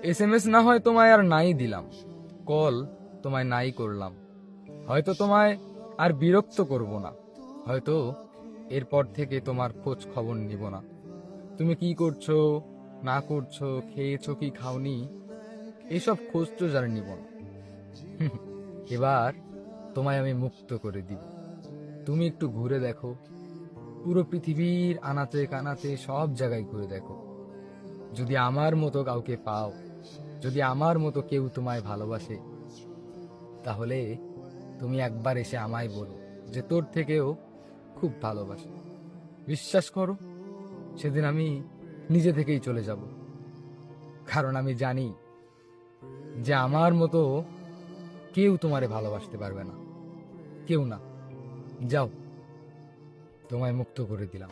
SMS না হয় তোমায় আর নাই দিলাম, কল তোমায় নাই করলাম। হয়তো তোমায় আর বিরক্ত করব না, হয়তো এরপর থেকে তোমার খোঁজ খবর নিব না। তুমি কি করছো না করছো, খেয়েছো কি খাওনি, এসব খোঁজ তো আর নিব না। এবার তোমায় আমি মুক্ত করে দিব। তুমি একটু ঘুরে দেখো, পুরো পৃথিবীর আনাচে কানাচে সব জায়গায় ঘুরে দেখো। যদি আমার মতো কাউকে পাও, যদি আমার মতো কেউ তোমায় ভালোবাসে, তাহলে তুমি একবার এসে আমায় বলো যে তোর থেকেও খুব ভালোবাসে। বিশ্বাস করো, সেদিন আমি নিজে থেকেই চলে যাব, কারণ আমি জানি যে আমার মতো কেউ তোমারে ভালোবাসতে পারবে না, কেউ না। যাও, তোমায় মুক্ত করে দিলাম।